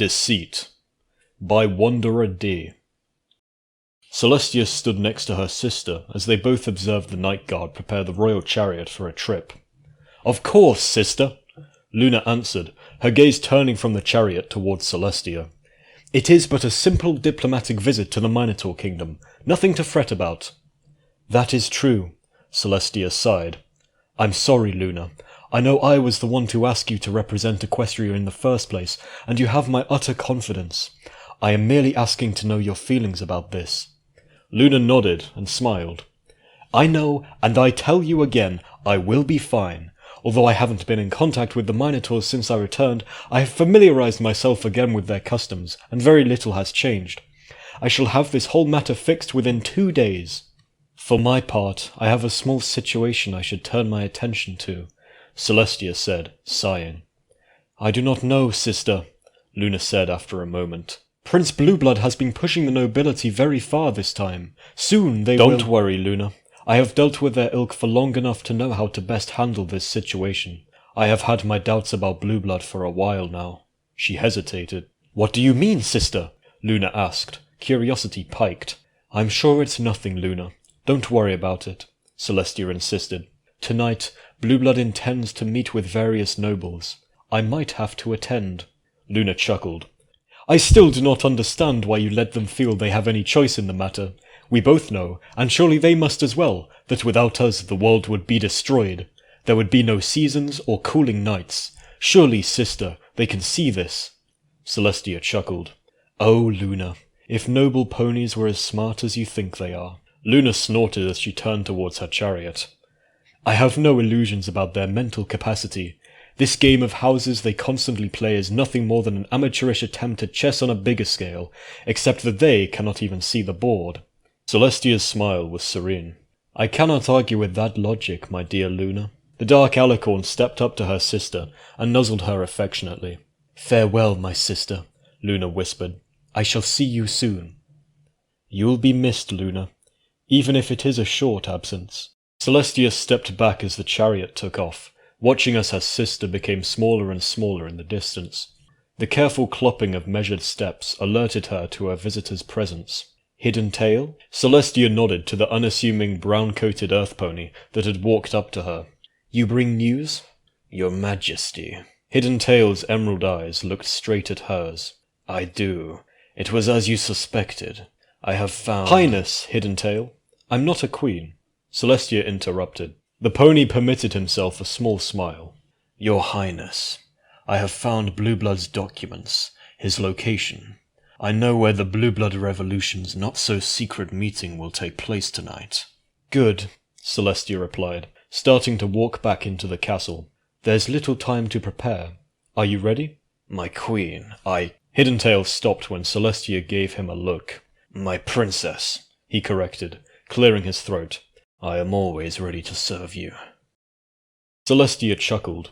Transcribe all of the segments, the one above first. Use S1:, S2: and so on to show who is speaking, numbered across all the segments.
S1: Deceit by Wanderer D. Celestia stood next to her sister as they both observed the night guard prepare the royal chariot for a trip. "Of course, sister," Luna answered, her gaze turning from the chariot towards Celestia. "It is but a simple diplomatic visit to the Minotaur Kingdom, nothing to fret about." "That is true," Celestia sighed. "I'm sorry, Luna. I know I was the one to ask you to represent Equestria in the first place, and you have my utter confidence. I am merely asking to know your feelings about this." Luna nodded and smiled. "I know, and I tell you again, I will be fine. Although I haven't been in contact with the Minotaurs since I returned, I have familiarized myself again with their customs, and very little has changed. I shall have this whole matter fixed within 2 days. For my part, I have a small situation I should turn my attention to," Celestia said, sighing. "I do not know, sister," Luna said after a moment. "Prince Blueblood has been pushing the nobility very far this time. Soon they will— "Don't worry, Luna. I have dealt with their ilk for long enough to know how to best handle this situation. I have had my doubts about Blueblood for a while now." She hesitated. "What do you mean, sister?" Luna asked, curiosity piked. "I'm sure it's nothing, Luna. Don't worry about it," Celestia insisted. "Tonight, Blueblood intends to meet with various nobles. I might have to attend." Luna chuckled. "I still do not understand why you let them feel they have any choice in the matter. We both know, and surely they must as well, that without us the world would be destroyed. There would be no seasons or cooling nights. Surely, sister, they can see this." Celestia chuckled. "Oh, Luna, if noble ponies were as smart as you think they are." Luna snorted as she turned towards her chariot. "I have no illusions about their mental capacity. This game of houses they constantly play is nothing more than an amateurish attempt at chess on a bigger scale, except that they cannot even see the board." Celestia's smile was serene. "I cannot argue with that logic, my dear Luna." The dark alicorn stepped up to her sister and nuzzled her affectionately. "Farewell, my sister," Luna whispered. "I shall see you soon." "You'll be missed, Luna, even if it is a short absence." Celestia stepped back as the chariot took off, watching as her sister became smaller and smaller in the distance. The careful clopping of measured steps alerted her to her visitor's presence. "Hidden Tail?" Celestia nodded to the unassuming brown-coated earth pony that had walked up to her. "You bring news?" "Your Majesty." Hidden Tail's emerald eyes looked straight at hers. "I do. It was as you suspected. I have found—" "Highness, Hidden Tail. I'm not a queen," Celestia interrupted. The pony permitted himself a small smile. "Your Highness, I have found Blueblood's documents, his location. I know where the Blueblood Revolution's not-so-secret meeting will take place tonight." "Good," Celestia replied, starting to walk back into the castle. "There's little time to prepare. Are you ready?" "My queen, Hidden Tail stopped when Celestia gave him a look. "My princess," he corrected, clearing his throat. "I am always ready to serve you." Celestia chuckled.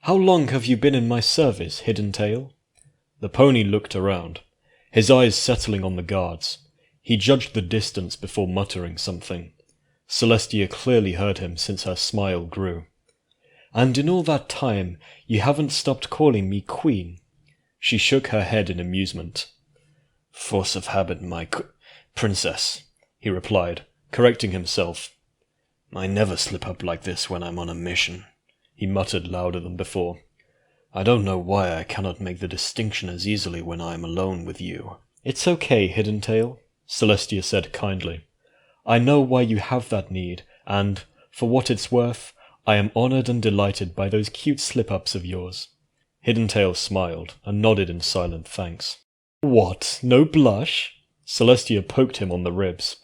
S1: "How long have you been in my service, Hidden Tail?" The pony looked around, his eyes settling on the guards. He judged the distance before muttering something. Celestia clearly heard him since her smile grew. "And in all that time, you haven't stopped calling me Queen?" She shook her head in amusement. "Force of habit, my princess," he replied, correcting himself. "I never slip up like this when I'm on a mission," he muttered louder than before. "I don't know why I cannot make the distinction as easily when I am alone with you." "It's okay, Hidden Tail," Celestia said kindly. "I know why you have that need, and, for what it's worth, I am honored and delighted by those cute slip-ups of yours." Hidden Tail smiled and nodded in silent thanks. "What, no blush?" Celestia poked him on the ribs.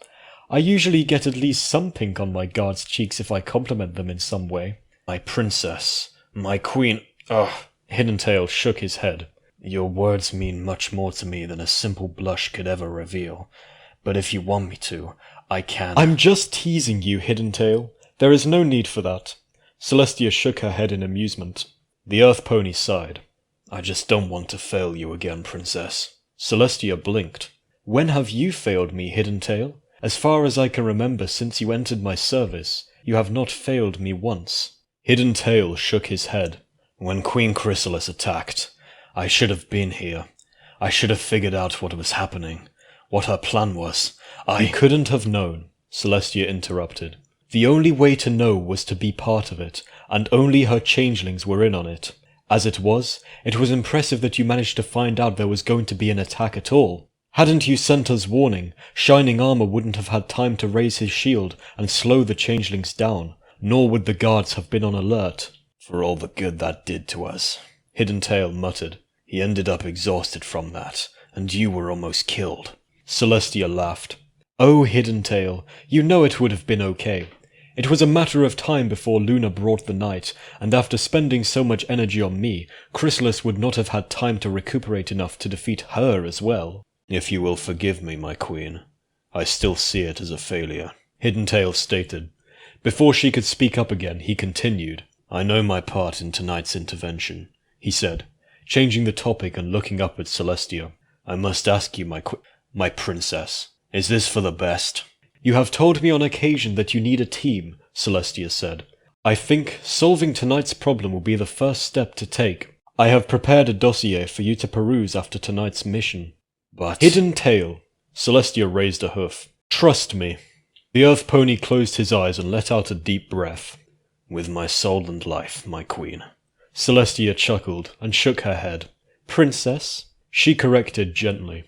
S1: "I usually get at least some pink on my guards' cheeks if I compliment them in some way." "My princess, my queen—" Ugh! Hidden Tail shook his head. "Your words mean much more to me than a simple blush could ever reveal. But if you want me to, I can—" "I'm just teasing you, Hidden Tail. There is no need for that." Celestia shook her head in amusement. The earth pony sighed. "I just don't want to fail you again, princess." Celestia blinked. "When have you failed me, Hidden Tail? As far as I can remember since you entered my service, you have not failed me once." Hidden Tail shook his head. "When Queen Chrysalis attacked, I should have been here. I should have figured out what was happening, what her plan was. You couldn't have known, Celestia interrupted. The only way to know was to be part of it, and only her changelings were in on it. As it was impressive that you managed to find out there was going to be an attack at all. Hadn't you sent us warning, Shining Armor wouldn't have had time to raise his shield and slow the changelings down, nor would the guards have been on alert. For all the good that did to us, Hidden Tail muttered. He ended up exhausted from that, and you were almost killed. Celestia laughed. Oh, Hidden Tail, you know it would have been okay. It was a matter of time before Luna brought the night, and after spending so much energy on me, Chrysalis would not have had time to recuperate enough to defeat her as well. If you will forgive me, my queen, I still see it as a failure, Hidden Tail stated. Before she could speak up again, he continued. I know my part in tonight's intervention, he said, changing the topic and looking up at Celestia. I must ask you, my princess, is this for the best? You have told me on occasion that you need a team, Celestia said. I think solving tonight's problem will be the first step to take. I have prepared a dossier for you to peruse after tonight's mission. But Hidden Tail, Celestia raised a hoof. Trust me. The Earth Pony closed his eyes and let out a deep breath. With my soul and life, my queen. Celestia chuckled and shook her head. Princess, she corrected gently.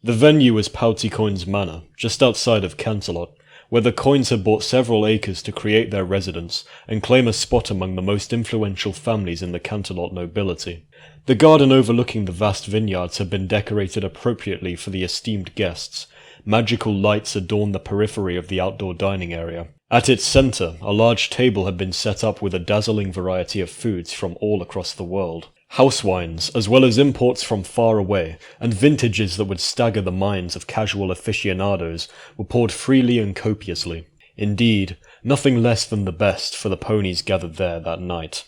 S1: The venue was Poutycoin's manor, just outside of Canterlot, where the Coins had bought several acres to create their residence and claim a spot among the most influential families in the Canterlot nobility. The garden overlooking the vast vineyards had been decorated appropriately for the esteemed guests. Magical lights adorned the periphery of the outdoor dining area. At its centre, a large table had been set up with a dazzling variety of foods from all across the world. House wines, as well as imports from far away, and vintages that would stagger the minds of casual aficionados, were poured freely and copiously. Indeed, nothing less than the best for the ponies gathered there that night.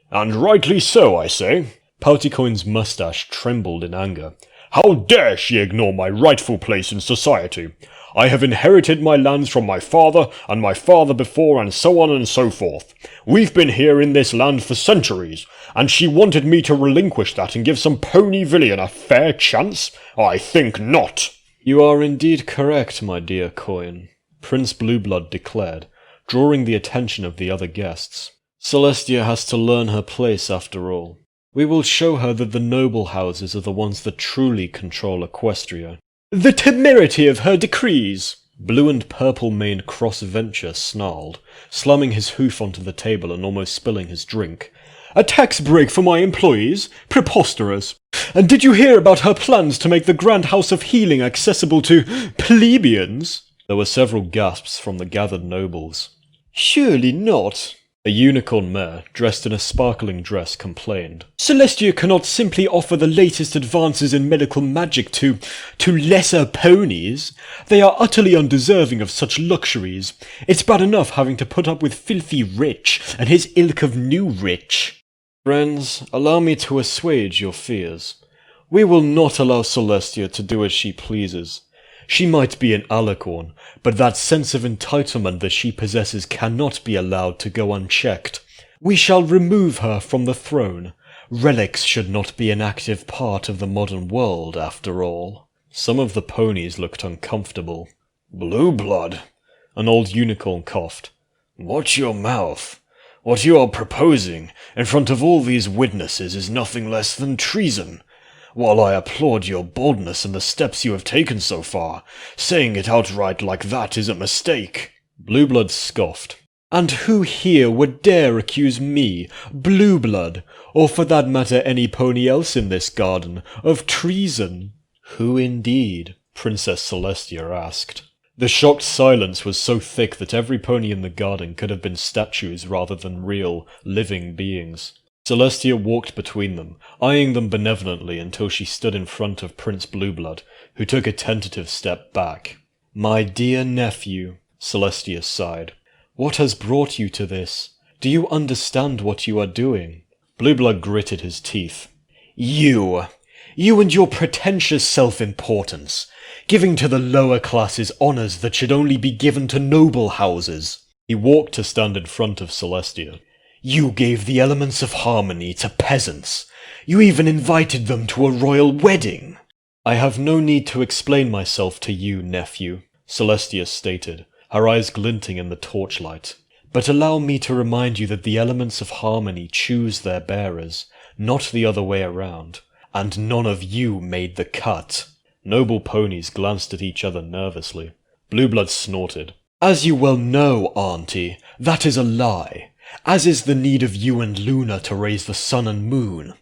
S1: And rightly so, I say. Poutycoin's moustache trembled in anger. How dare she ignore my rightful place in society? I have inherited my lands from my father, and my father before, and so on and so forth. We've been here in this land for centuries, and she wanted me to relinquish that and give some pony villain a fair chance? I think not. You are indeed correct, my dear Coin, Prince Blueblood declared, drawing the attention of the other guests. Celestia has to learn her place after all. We will show her that the noble houses are the ones that truly control Equestria. The temerity of her decrees! Blue and purple-maned Cross-Venture snarled, slamming his hoof onto the table and almost spilling his drink. A tax break for my employees? Preposterous! And did you hear about her plans to make the Grand House of Healing accessible to plebeians? There were several gasps from the gathered nobles. Surely not. A unicorn mare, dressed in a sparkling dress, complained. Celestia cannot simply offer the latest advances in medical magic to lesser ponies. They are utterly undeserving of such luxuries. It's bad enough having to put up with Filthy Rich and his ilk of new rich. Friends, allow me to assuage your fears. We will not allow Celestia to do as she pleases. She might be an alicorn, but that sense of entitlement that she possesses cannot be allowed to go unchecked. We shall remove her from the throne. Relics should not be an active part of the modern world, after all. Some of the ponies looked uncomfortable. Blueblood, an old unicorn coughed. Watch your mouth. What you are proposing, in front of all these witnesses, is nothing less than treason. While I applaud your boldness and the steps you have taken so far, saying it outright like that is a mistake. Blueblood scoffed. And who here would dare accuse me, Blueblood, or for that matter any pony else in this garden, of treason? Who indeed? Princess Celestia asked. The shocked silence was so thick that every pony in the garden could have been statues rather than real, living beings. Celestia walked between them, eyeing them benevolently until she stood in front of Prince Blueblood, who took a tentative step back. My dear nephew, Celestia sighed, what has brought you to this? Do you understand what you are doing? Blueblood gritted his teeth. You and your pretentious self-importance, giving to the lower classes honours that should only be given to noble houses. He walked to stand in front of Celestia. You gave the elements of harmony to peasants. You even invited them to a royal wedding. I have no need to explain myself to you, nephew, Celestia stated, her eyes glinting in the torchlight. But allow me to remind you that the elements of harmony choose their bearers, not the other way around, and none of you made the cut. Noble ponies glanced at each other nervously. Blueblood snorted. As you well know, Auntie, that is a lie, as is the need of you and Luna to raise the sun and moon.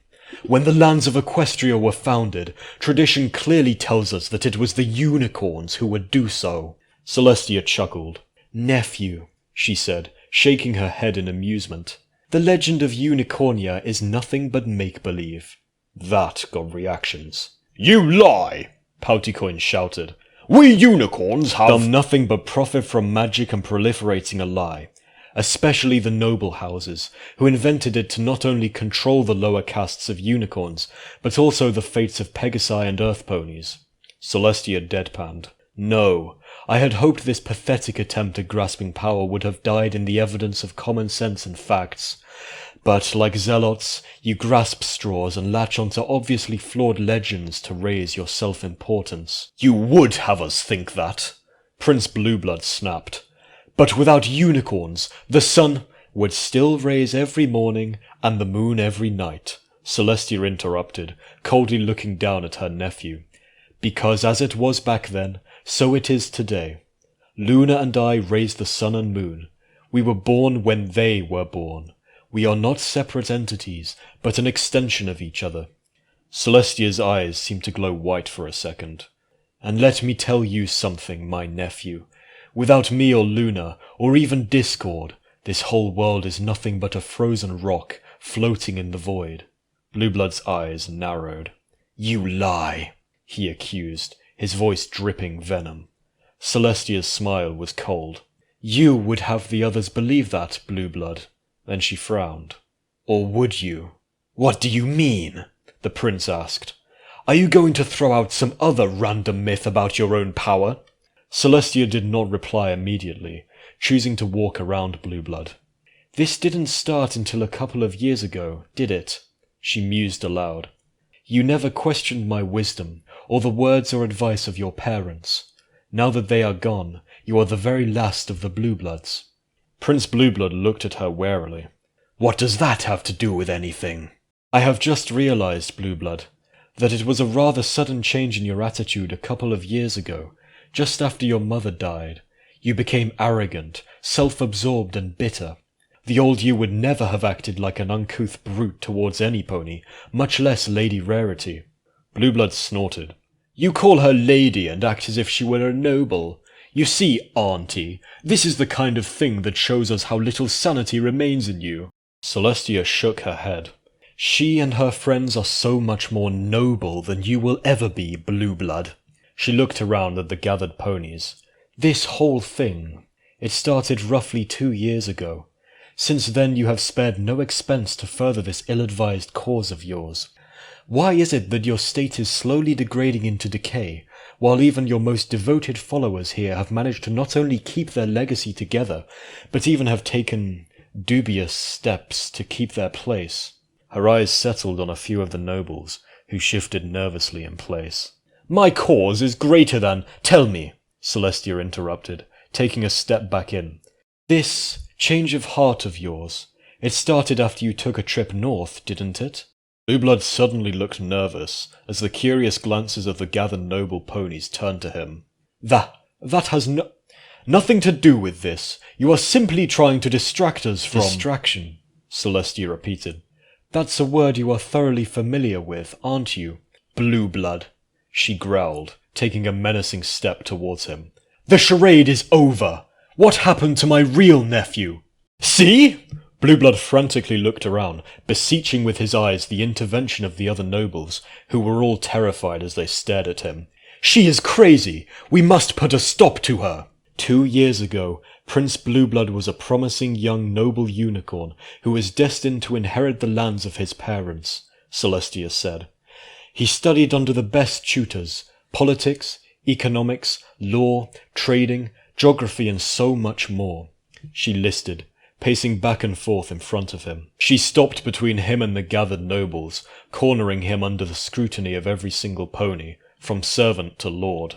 S1: When the lands of Equestria were founded, tradition clearly tells us that it was the unicorns who would do so. Celestia chuckled. Nephew, she said, shaking her head in amusement. The legend of Unicornia is nothing but make-believe. That got reactions. You lie! Poutycoin shouted. We unicorns have done nothing but profit from magic and proliferating a lie, especially the noble houses, who invented it to not only control the lower castes of unicorns, but also the fates of Pegasi and earth ponies. Celestia deadpanned. No, I had hoped this pathetic attempt at grasping power would have died in the evidence of common sense and facts. But, like zealots, you grasp straws and latch onto obviously flawed legends to raise your self-importance. You would have us think that, Prince Blueblood snapped. But without unicorns, the sun would still raise every morning and the moon every night, Celestia interrupted, coldly looking down at her nephew. Because as it was back then, so it is today. Luna and I raised the sun and moon. We were born when they were born. We are not separate entities, but an extension of each other. Celestia's eyes seemed to glow white for a second. And let me tell you something, my nephew. Without me or Luna, or even Discord, this whole world is nothing but a frozen rock floating in the void. Blueblood's eyes narrowed. You lie, he accused, his voice dripping venom. Celestia's smile was cold. You would have the others believe that, Blueblood. Then she frowned. Or would you? What do you mean? The prince asked. Are you going to throw out some other random myth about your own power? Celestia did not reply immediately, choosing to walk around Blueblood. This didn't start until a couple of years ago, did it? She mused aloud. You never questioned my wisdom, or the words or advice of your parents. Now that they are gone, you are the very last of the Bluebloods. Prince Blueblood looked at her warily. What does that have to do with anything? I have just realized, Blueblood, that it was a rather sudden change in your attitude a couple of years ago, just after your mother died. You became arrogant, self-absorbed and bitter. The old you would never have acted like an uncouth brute towards any pony, much less Lady Rarity. Blueblood snorted. You call her lady and act as if she were a noble. You see, Auntie, this is the kind of thing that shows us how little sanity remains in you. Celestia shook her head. She and her friends are so much more noble than you will ever be, Blueblood. She looked around at the gathered ponies. This whole thing, it started roughly 2 years ago. Since then you have spared no expense to further this ill-advised cause of yours. Why is it that your state is slowly degrading into decay, while even your most devoted followers here have managed to not only keep their legacy together, but even have taken dubious steps to keep their place? Her eyes settled on a few of the nobles, who shifted nervously in place. My cause is greater than— Tell me, Celestia interrupted, taking a step back in. This change of heart of yours, it started after you took a trip north, didn't it? Blueblood suddenly looked nervous, as the curious glances of the gathered noble ponies turned to him. That has nothing to do with this. You are simply trying to distract us from— Distraction, Celestia repeated. That's a word you are thoroughly familiar with, aren't you? Blueblood, she growled, taking a menacing step towards him. The charade is over! What happened to my real nephew? See? Blueblood frantically looked around, beseeching with his eyes the intervention of the other nobles, who were all terrified as they stared at him. She is crazy! We must put a stop to her! 2 years ago, Prince Blueblood was a promising young noble unicorn who was destined to inherit the lands of his parents, Celestia said. He studied under the best tutors, politics, economics, law, trading, geography and so much more. She listed, pacing back and forth in front of him. She stopped between him and the gathered nobles, cornering him under the scrutiny of every single pony, from servant to lord.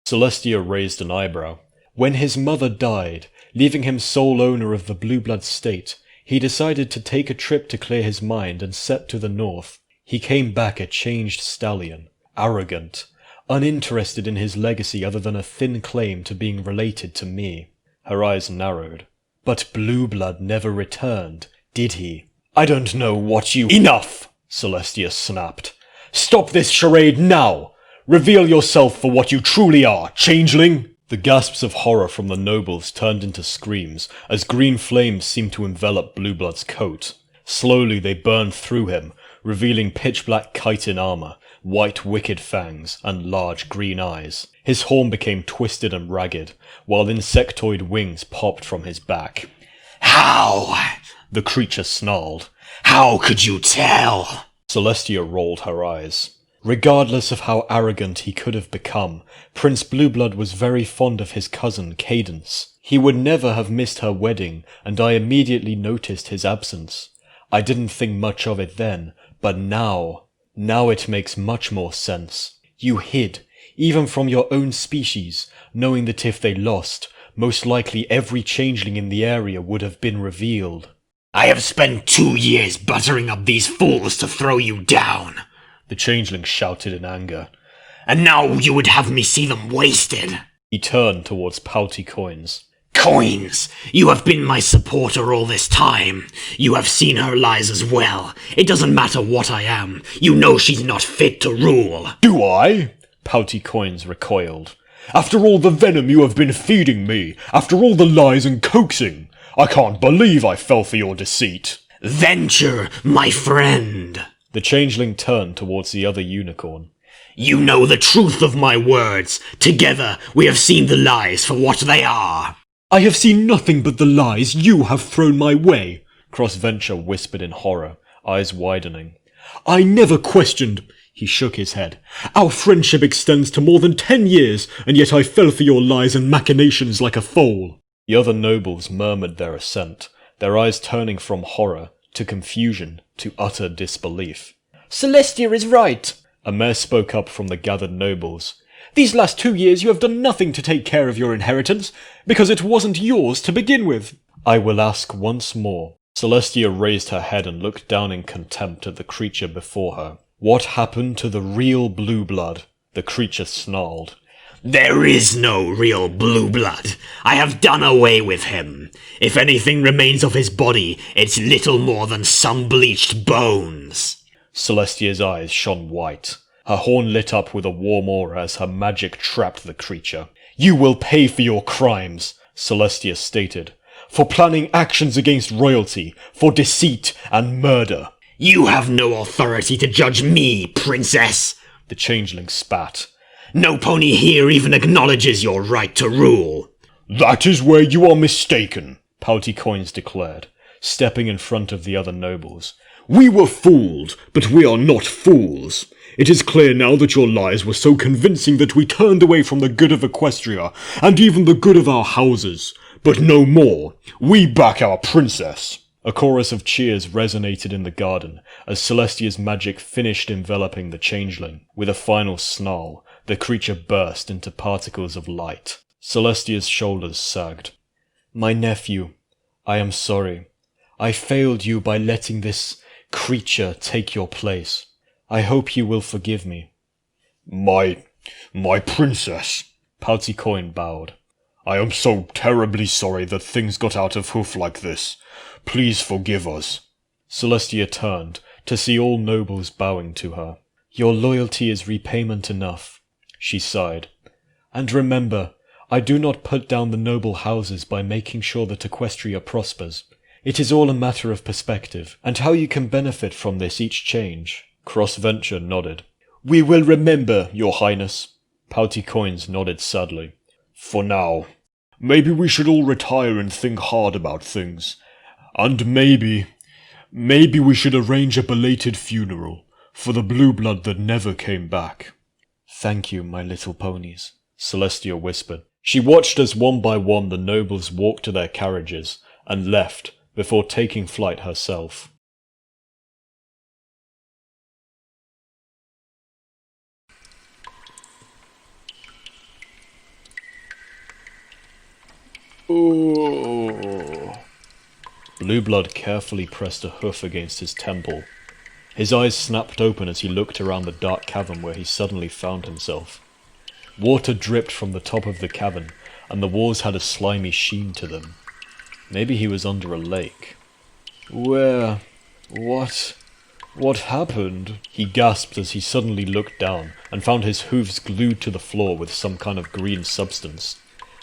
S1: Celestia raised an eyebrow. When his mother died, leaving him sole owner of the Blueblood state, he decided to take a trip to clear his mind and set to the north. He came back a changed stallion, arrogant, uninterested in his legacy other than a thin claim to being related to me. Her eyes narrowed. But Blueblood never returned, did he? I don't know what you— Enough! Celestia snapped. Stop this charade now! Reveal yourself for what you truly are, changeling! The gasps of horror from the nobles turned into screams as green flames seemed to envelop Blueblood's coat. Slowly they burned through him, revealing pitch-black chitin armor, white wicked fangs, and large green eyes. His horn became twisted and ragged, while insectoid wings popped from his back.
S2: How?
S1: The creature snarled.
S2: How could you tell?
S1: Celestia rolled her eyes. Regardless of how arrogant he could have become, Prince Blueblood was very fond of his cousin Cadence. He would never have missed her wedding, and I immediately noticed his absence. I didn't think much of it then, but now it makes much more sense. You hid, even from your own species, knowing that if they lost, most likely every changeling in the area would have been revealed.
S2: I have spent 2 years buttering up these fools to throw you down,
S1: the changeling shouted in anger.
S2: And now you would have me see them wasted.
S1: He turned towards Pouty Coins.
S2: Coins! You have been my supporter all this time. You have seen her lies as well. It doesn't matter what I am. You know she's not fit to rule.
S1: Do I? Pouty Coins recoiled. After all the venom you have been feeding me, after all the lies and coaxing, I can't believe I fell for your deceit.
S2: Venture, my friend.
S1: The changeling turned towards the other unicorn.
S2: You know the truth of my words. Together we have seen the lies for what they are.
S1: I have seen nothing but the lies you have thrown my way, Crossventure whispered in horror, eyes widening. I never questioned— he shook his head. Our friendship extends to more than 10 years, and yet I fell for your lies and machinations like a foal. The other nobles murmured their assent, their eyes turning from horror to confusion to utter disbelief. Celestia is right, a mare spoke up from the gathered nobles. These last 2 years you have done nothing to take care of your inheritance, because it wasn't yours to begin with. I will ask once more. Celestia raised her head and looked down in contempt at the creature before her. What happened to the real Blueblood? The creature snarled.
S2: There is no real Blueblood. I have done away with him. If anything remains of his body, it's little more than sun-bleached bones.
S1: Celestia's eyes shone white. Her horn lit up with a warm aura as her magic trapped the creature. You will pay for your crimes, Celestia stated, for planning actions against royalty, for deceit and murder.
S2: You have no authority to judge me, princess,
S1: the changeling spat.
S2: No pony here even acknowledges your right to rule.
S1: That is where you are mistaken, Pouty Coins declared, stepping in front of the other nobles. We were fooled, but we are not fools. It is clear now that your lies were so convincing that we turned away from the good of Equestria, and even the good of our houses. But no more. We back our princess. A chorus of cheers resonated in the garden, as Celestia's magic finished enveloping the changeling. With a final snarl, the creature burst into particles of light. Celestia's shoulders sagged. My nephew, I am sorry. I failed you by letting this creature take your place. I hope you will forgive me. My princess, Pouty Coin bowed. I am so terribly sorry that things got out of hoof like this. Please forgive us. Celestia turned to see all nobles bowing to her. Your loyalty is repayment enough, she sighed. And remember, I do not put down the noble houses by making sure that Equestria prospers. It is all a matter of perspective, and how you can benefit from this each change. Crossventure nodded. We will remember, your highness. Pouty Coins nodded sadly. For now. Maybe we should all retire and think hard about things. And maybe we should arrange a belated funeral for the Blueblood that never came back. Thank you, my little ponies, Celestia whispered. She watched as one by one the nobles walked to their carriages and left, before taking flight herself. Ooh. Blueblood carefully pressed a hoof against his temple. His eyes snapped open as he looked around the dark cavern where he suddenly found himself. Water dripped from the top of the cavern, and the walls had a slimy sheen to them. Maybe he was under a lake. Where? What happened? He gasped as he suddenly looked down and found his hooves glued to the floor with some kind of green substance.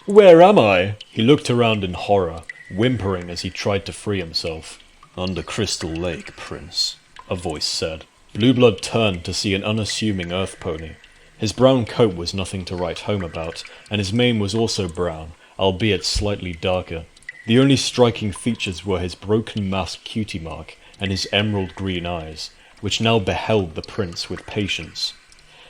S1: Where am I? He looked around in horror, whimpering as he tried to free himself. Under Crystal Lake, Prince, a voice said. Blueblood turned to see an unassuming earth pony. His brown coat was nothing to write home about, and his mane was also brown, albeit slightly darker. The only striking features were his broken mask cutie mark and his emerald green eyes, which now beheld the prince with patience.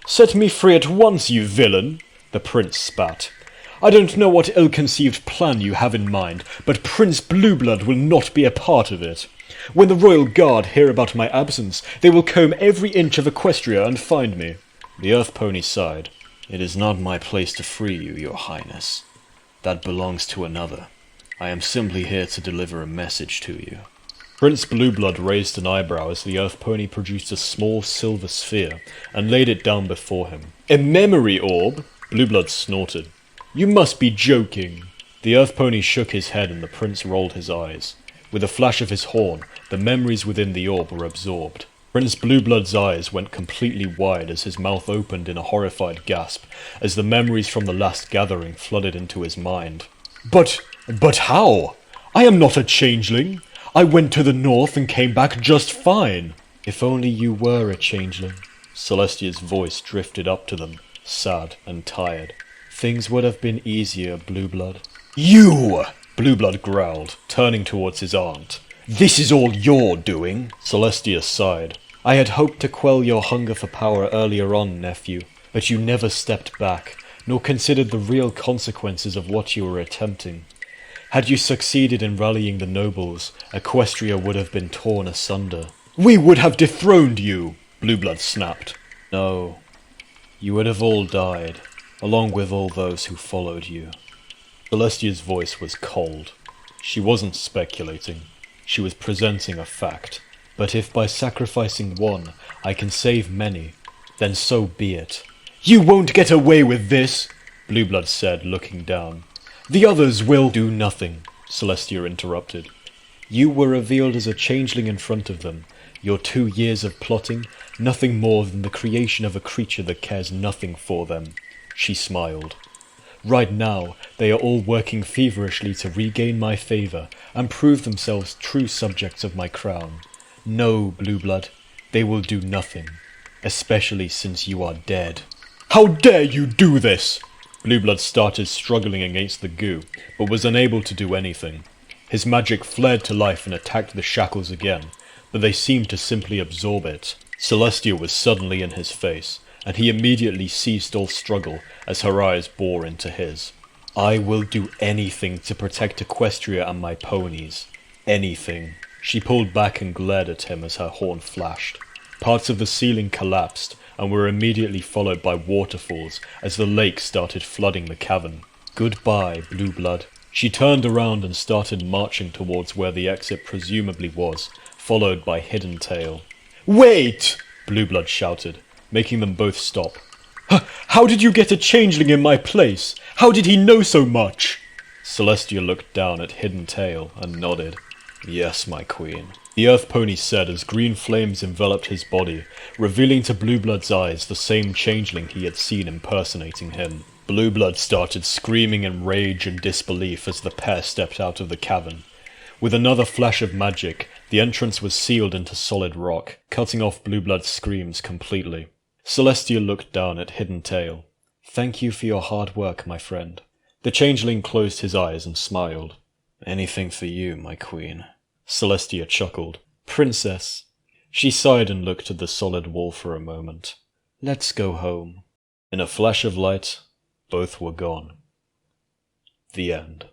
S1: Set me free at once, you villain! The prince spat. I don't know what ill-conceived plan you have in mind, but Prince Blueblood will not be a part of it. When the royal guard hear about my absence, they will comb every inch of Equestria and find me. The earth pony sighed. It is not my place to free you, your highness. That belongs to another. I am simply here to deliver a message to you. Prince Blueblood raised an eyebrow as the earth pony produced a small silver sphere and laid it down before him. A memory orb? Blueblood snorted. You must be joking. The earth pony shook his head and the prince rolled his eyes. With a flash of his horn, the memories within the orb were absorbed. Prince Blueblood's eyes went completely wide as his mouth opened in a horrified gasp as the memories from the last gathering flooded into his mind. But how? I am not a changeling. I went to the north and came back just fine. If only you were a changeling. Celestia's voice drifted up to them, sad and tired. Things would have been easier, Blueblood. You! Blueblood growled, turning towards his aunt. This is all your doing. Celestia sighed. I had hoped to quell your hunger for power earlier on, nephew, but you never stepped back, nor considered the real consequences of what you were attempting. Had you succeeded in rallying the nobles, Equestria would have been torn asunder. We would have dethroned you, Blueblood snapped. No, you would have all died, along with all those who followed you. Celestia's voice was cold. She wasn't speculating. She was presenting a fact. But if by sacrificing one, I can save many, then so be it. You won't get away with this, Blueblood said, looking down. The others will do nothing, Celestia interrupted. You were revealed as a changeling in front of them. Your 2 years of plotting, nothing more than the creation of a creature that cares nothing for them. She smiled. Right now, they are all working feverishly to regain my favour and prove themselves true subjects of my crown. No, Blueblood, they will do nothing, especially since you are dead. How dare you do this? Blueblood started struggling against the goo, but was unable to do anything. His magic flared to life and attacked the shackles again, but they seemed to simply absorb it. Celestia was suddenly in his face, and he immediately ceased all struggle as her eyes bore into his. I will do anything to protect Equestria and my ponies. Anything. She pulled back and glared at him as her horn flashed. Parts of the ceiling collapsed and were immediately followed by waterfalls as the lake started flooding the cavern. Goodbye, Blueblood. She turned around and started marching towards where the exit presumably was, followed by Hidden Tail. Wait! Blueblood shouted, making them both stop. How did you get a changeling in my place? How did he know so much? Celestia looked down at Hidden Tail and nodded. Yes, my queen. The earth pony said as green flames enveloped his body, revealing to Blueblood's eyes the same changeling he had seen impersonating him. Blueblood started screaming in rage and disbelief as the pair stepped out of the cavern. With another flash of magic, the entrance was sealed into solid rock, cutting off Blueblood's screams completely. Celestia looked down at Hidden Tail. Thank you for your hard work, my friend. The changeling closed his eyes and smiled. Anything for you, my queen. Celestia chuckled. Princess. She sighed and looked at the solid wall for a moment. Let's go home. In a flash of light, both were gone. The end.